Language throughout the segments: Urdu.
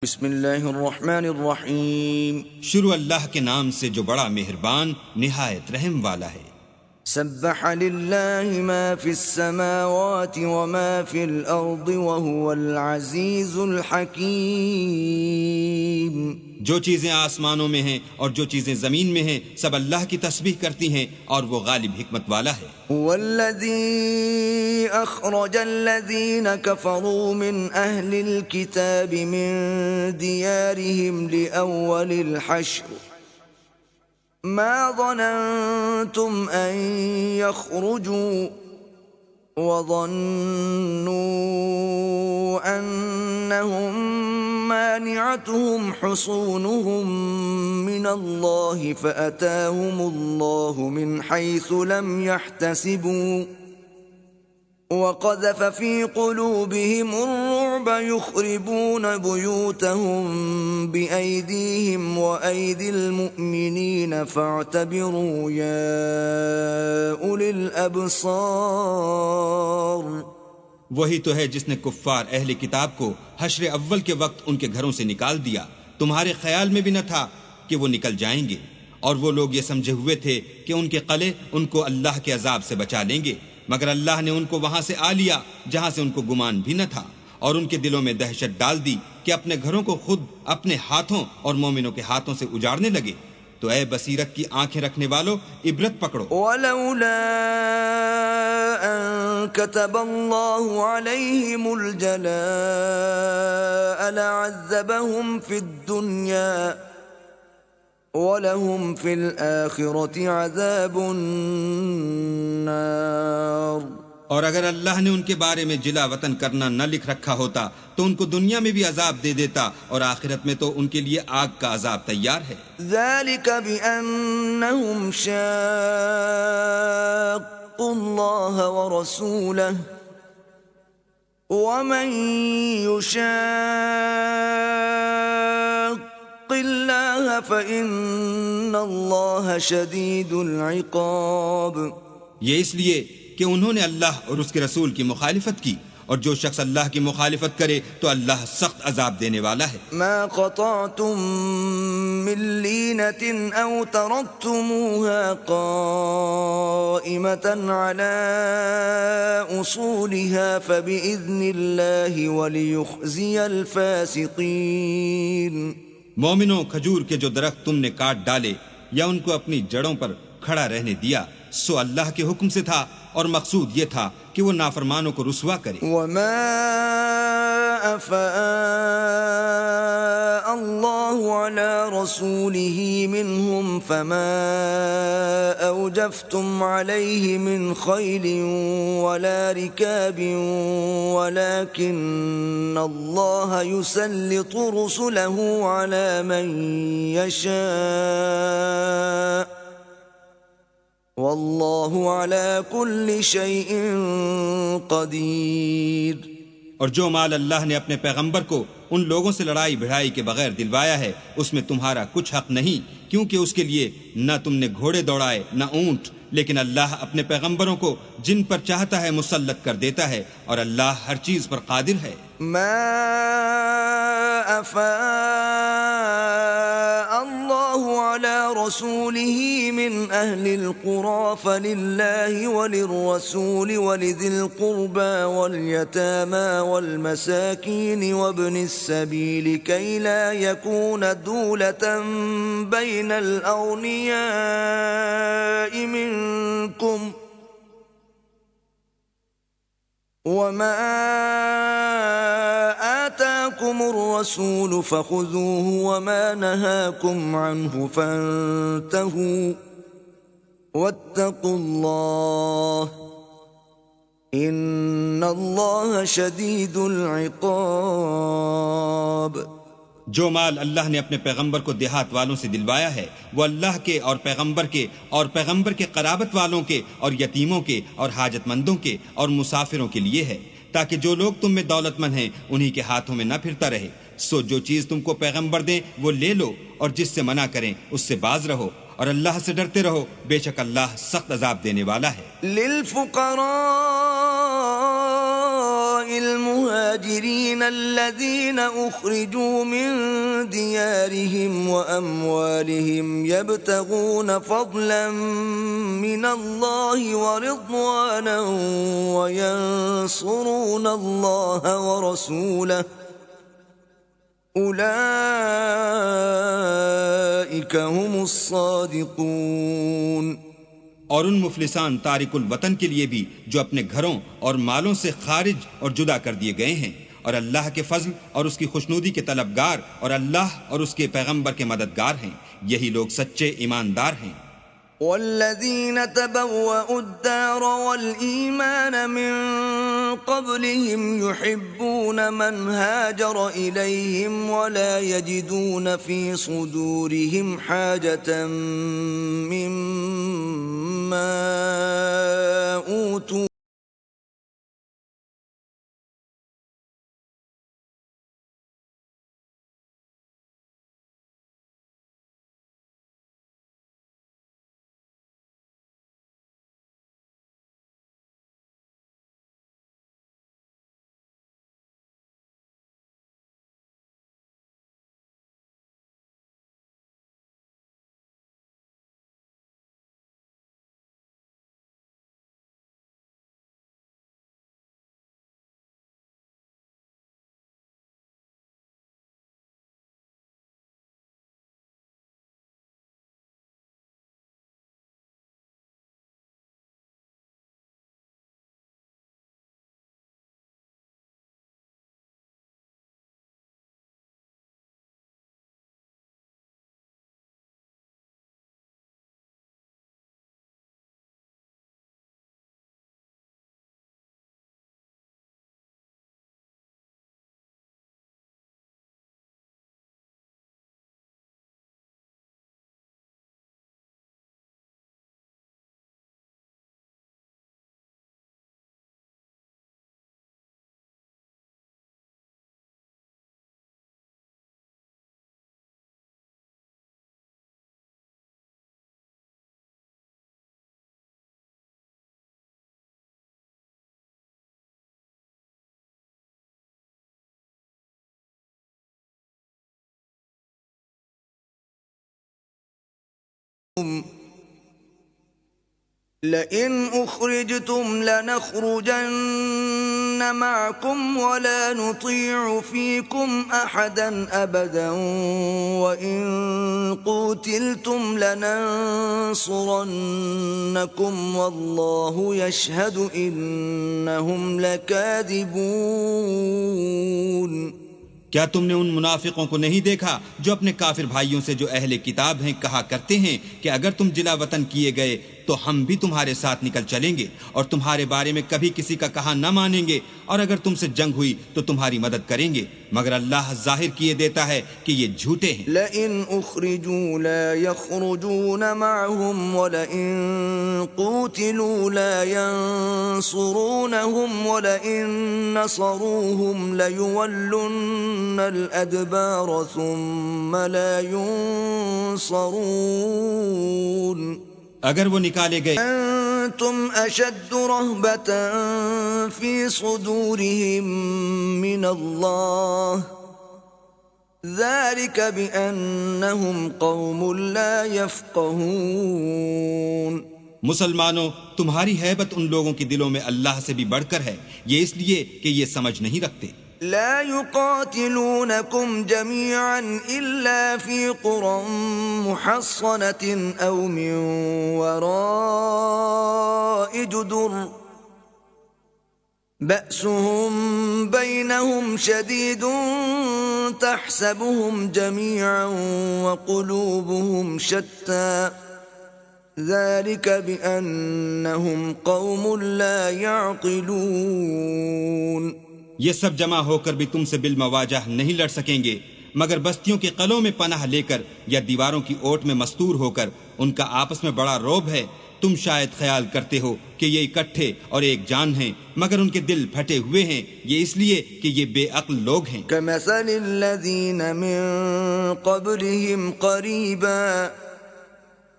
بسم اللہ الرحمن الرحیم۔ شروع اللہ کے نام سے جو بڑا مہربان نہایت رحم والا ہے۔ سبح للہ ما فی السماوات وما فی الارض وهو العزیز الحکیم۔ جو چیزیں آسمانوں میں ہیں اور جو چیزیں زمین میں ہیں سب اللہ کی تسبیح کرتی ہیں اور وہ غالب حکمت والا ہے۔ والذی اخرج الذین کفروا من اہل الكتاب من دیارهم لأول الحشر ما ظننتم ان يخرجوا وظنوا انهم مانعتهم حصونهم من الله فأتاهم الله من حيث لم يحتسبوا وقذف في قلوبهم الرعب يخربون بيوتهم بأيديهم وأيدي المؤمنين فاعتبروا يا أولي الأبصار۔ وہی تو ہے جس نے کفار اہل کتاب کو حشر اول کے وقت ان کے گھروں سے نکال دیا، تمہارے خیال میں بھی نہ تھا کہ وہ نکل جائیں گے، اور وہ لوگ یہ سمجھے ہوئے تھے کہ ان کے قلعے ان کو اللہ کے عذاب سے بچا لیں گے، مگر اللہ نے ان کو وہاں سے آ لیا جہاں سے ان کو گمان بھی نہ تھا، اور ان کے دلوں میں دہشت ڈال دی کہ اپنے گھروں کو خود اپنے ہاتھوں اور مومنوں کے ہاتھوں سے اجاڑنے لگے۔ تو اے بصیرت کی آنکھیں رکھنے والو عبرت پکڑو۔ ولولا ان كتب الله عليهم الجلاء لعذبهم في الدنيا وَلَهُمْ فِي الْآخِرَةِ عَذَابُ النَّارِ۔ اور اگر اللہ نے ان کے بارے میں جلا وطن کرنا نہ لکھ رکھا ہوتا تو ان کو دنیا میں بھی عذاب دے دیتا، اور آخرت میں تو ان کے لیے آگ کا عذاب تیار ہے۔ ذَلِكَ بِأَنَّهُمْ شَاقُّوا اللَّهَ وَرَسُولَهُ وَمَن يُشَاقِّ اللَّهَ فَإِنَّ اللَّهَ شَدِيدُ الْعِقَابِ۔ یہ اس لیے کہ انہوں نے اللہ اور اس کے رسول کی مخالفت کی، اور جو شخص اللہ کی مخالفت کرے تو اللہ سخت عذاب دینے والا ہے۔ ما قطعتم من لینة او ترکتموها قائمة على اصولها فبإذن الله وليخزي الفاسقين۔ مومنوں، کھجور کے جو درخت تم نے کاٹ ڈالے یا ان کو اپنی جڑوں پر کھڑا رہنے دیا سو اللہ کے حکم سے تھا، اور مقصود یہ تھا کہ وہ نافرمانوں کو رسوا کرے۔ وما افاء الله على رسوله منهم فما اوجفتم عليه من خيل ولا ركاب ولكن الله يسلط رسله على من يشاء واللہ علی کل شیء قدیر۔ اور جو مال اللہ نے اپنے پیغمبر کو ان لوگوں سے لڑائی بھڑائی کے بغیر دلوایا ہے اس میں تمہارا کچھ حق نہیں، کیونکہ اس کے لیے نہ تم نے گھوڑے دوڑائے نہ اونٹ، لیکن اللہ اپنے پیغمبروں کو جن پر چاہتا ہے مسلط کر دیتا ہے، اور اللہ ہر چیز پر قادر ہے۔ ما افاء اللہ علی رسوله من اہل القرى فللہ وللرسول ولذی القربى والیتامى والمساکین وابن السبیل کی لا یکون دولة بین الاغنیاء منکم وما آتاكم الرسول فخذوه وما نهاكم عنه فانتهوا واتقوا الله إن الله شديد العقاب۔ جو مال اللہ نے اپنے پیغمبر کو دیہات والوں سے دلوایا ہے وہ اللہ کے اور پیغمبر کے قرابت والوں کے اور یتیموں کے اور حاجت مندوں کے اور مسافروں کے لیے ہے، تاکہ جو لوگ تم میں دولت مند ہیں انہی کے ہاتھوں میں نہ پھرتا رہے۔ سو جو چیز تم کو پیغمبر دیں وہ لے لو، اور جس سے منع کریں اس سے باز رہو، اور اللہ سے ڈرتے رہو، بے شک اللہ سخت عذاب دینے والا ہے۔ للفقراء المهاجرين الذين أخرجوا من ديارهم وأموالهم يبتغون فضلا من الله ورضوانا وينصرون الله ورسوله أولئك هم الصادقون۔ اور ان مفلسان تارک الوطن کے لیے بھی جو اپنے گھروں اور مالوں سے خارج اور جدا کر دیے گئے ہیں اور اللہ کے فضل اور اس کی خوشنودی کے طلبگار اور اللہ اور اس کے پیغمبر کے مددگار ہیں، یہی لوگ سچے ایماندار ہیں۔ والذين تبوأوا الدار والإيمان من قبلهم يحبون من هاجر إليهم ولا يجدون في صدورهم حاجة مما أوتوا لئن أخرجتم لنخرجن معكم ولا نطيع فيكم أحدا أبدا وإن قوتلتم لننصرنكم والله يشهد إنهم لكاذبون۔ کیا تم نے ان منافقوں کو نہیں دیکھا جو اپنے کافر بھائیوں سے جو اہل کتاب ہیں کہا کرتے ہیں کہ اگر تم جلا وطن کیے گئے تو ہم بھی تمہارے ساتھ نکل چلیں گے اور تمہارے بارے میں کبھی کسی کا کہا نہ مانیں گے، اور اگر تم سے جنگ ہوئی تو تمہاری مدد کریں گے، مگر اللہ ظاہر کیے دیتا ہے کہ یہ جھوٹے ہیں۔ لئن اخرجوا لا يخرجون معهم ولئن قوتلوا لا ينصرونهم ولئن نصروهم ليولن الأدبار ثم لا ينصرون۔ اگر وہ نکالے گئے انتم اشد رهبة في صدورهم من الله ذلك بأنهم قوم لا يفقهون۔ مسلمانوں، تمہاری ہیبت ان لوگوں کے دلوں میں اللہ سے بھی بڑھ کر ہے، یہ اس لیے کہ یہ سمجھ نہیں رکھتے۔ لا يقاتلونكم جميعا إلا في قرى محصنة أو من وراء جدر بأسهم بينهم شديد تحسبهم جميعا وقلوبهم شتى ذلك بأنهم قوم لا يعقلون۔ یہ سب جمع ہو کر بھی تم سے بالمواجہ نہیں لڑ سکیں گے، مگر بستیوں کے قلعوں میں پناہ لے کر یا دیواروں کی اوٹ میں مستور ہو کر ان کا آپس میں بڑا روب ہے۔ تم شاید خیال کرتے ہو کہ یہ اکٹھے اور ایک جان ہیں، مگر ان کے دل پھٹے ہوئے ہیں، یہ اس لیے کہ یہ بے عقل لوگ ہیں۔ كمثل الذين من قبلهم قريبا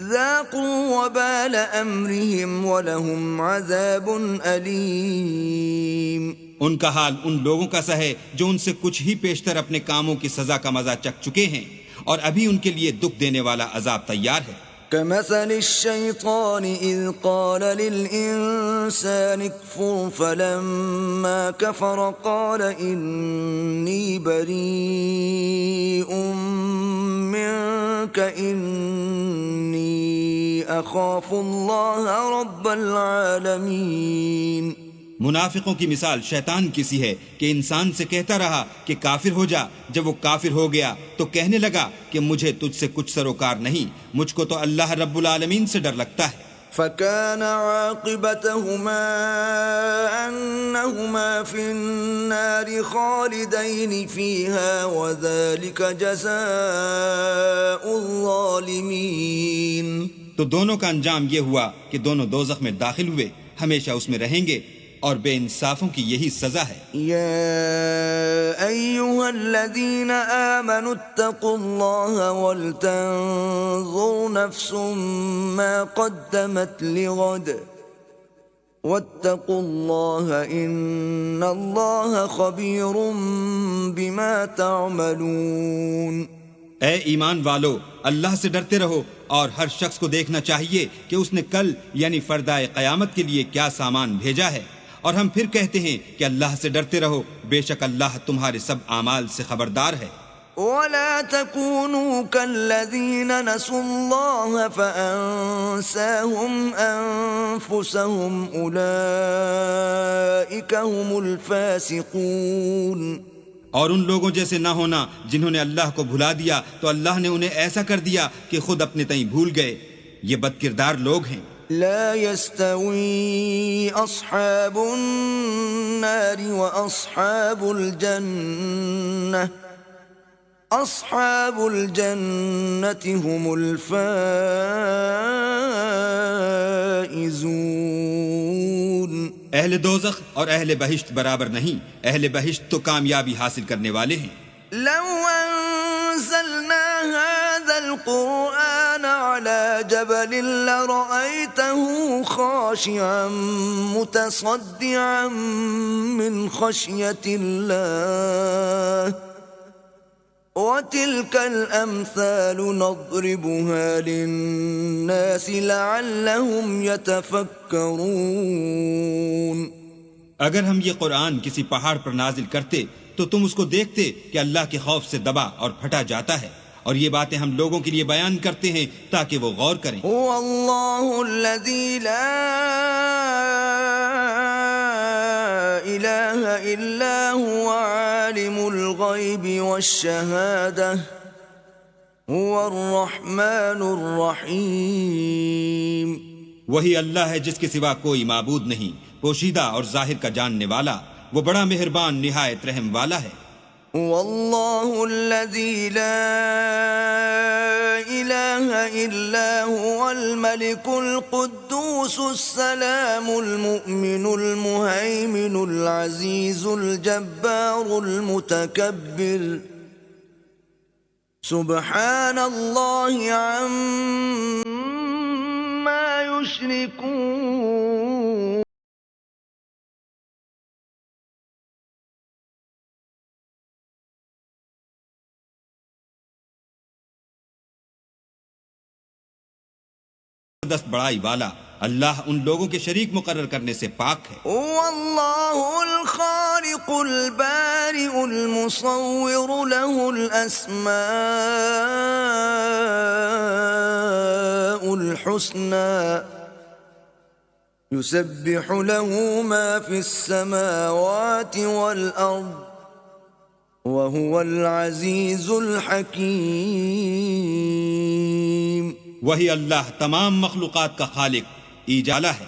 ذاقوا وبال أمرهم ولهم عذاب أليم۔ ان کا حال ان لوگوں کا سا ہے جو ان سے کچھ ہی پیشتر اپنے کاموں کی سزا کا مزہ چکھ چکے ہیں، اور ابھی ان کے لیے دکھ دینے والا عذاب تیار ہے۔ كمثل الشيطان إذ قال للإنسان اكفر فلما كفر قال إني بريء منك إني أخاف الله رب العالمين۔ منافقوں کی مثال شیطان کسی ہے کہ انسان سے کہتا رہا کہ کافر ہو جا، جب وہ کافر ہو گیا تو کہنے لگا کہ مجھے تجھ سے کچھ سروکار نہیں، مجھ کو تو اللہ رب العالمین سے ڈر لگتا ہے۔ فكان عاقبتهما أنهما في النار خالدين فيها وذلك جزاء الظالمين۔ تو دونوں کا انجام یہ ہوا کہ دونوں دوزخ میں داخل ہوئے، ہمیشہ اس میں رہیں گے، اور بے انصافوں کی یہی سزا ہے۔ يا أيها الذين آمنوا اتقوا الله ولتنظر نفس ما قدمت لغد واتقوا الله إن الله خبير بما تعملون۔ اے ایمان والو، اللہ سے ڈرتے رہو، اور ہر شخص کو دیکھنا چاہیے کہ اس نے کل یعنی فردائے قیامت کے لیے کیا سامان بھیجا ہے، اور ہم پھر کہتے ہیں کہ اللہ سے ڈرتے رہو، بے شک اللہ تمہارے سب اعمال سے خبردار ہے۔ ولا تكونوا كالذين نسوا الله فأنساهم أنفسهم أولئك هم الفاسقون۔ اور ان لوگوں جیسے نہ ہونا جنہوں نے اللہ کو بھلا دیا تو اللہ نے انہیں ایسا کر دیا کہ خود اپنے تئیں بھول گئے، یہ بد کردار لوگ ہیں۔ لا يستوي أصحاب النار وأصحاب الجنة أصحاب الجنة هم الفائزون۔ اہل دوزخ اور اہل بہشت برابر نہیں، اہل بہشت تو کامیابی حاصل کرنے والے ہیں۔ لو أنزلنا هذا القرآن على جبل لرأيته خاشعا متصدعا من خشية الله وتلك الأمثال نضربها للناس لعلهم يتفكرون۔ اگر ہم یہ قرآن کسی پہاڑ پر نازل کرتے تو تم اس کو دیکھتے کہ اللہ کے خوف سے دبا اور پھٹا جاتا ہے، اور یہ باتیں ہم لوگوں کے لیے بیان کرتے ہیں تاکہ وہ غور کریں۔ هو اللہ الذی لا الہ الا هو عالم الغیب والشہادہ هو الرحمن الرحیم۔ وہی اللہ ہے جس کے سوا کوئی معبود نہیں، پوشیدہ اور ظاہر کا جاننے والا، وہ بڑا مہربان نہایت رحم والا ہے۔ واللہ الذی لا الہ الا هو الملک القدوس السلام المؤمن المہیمن العزیز الجبار المتکبر سبحان اللہ عما یشرکون۔ زبردست بڑائی والا اللہ ان لوگوں کے شریک مقرر کرنے سے پاک ہے۔ واللہ الخالق البارئ المصور له الاسماء الحسنى يسبح له ما في السماوات والارض وهو العزيز الحكيم۔ وہی اللہ تمام مخلوقات کا خالق ایجالا ہے،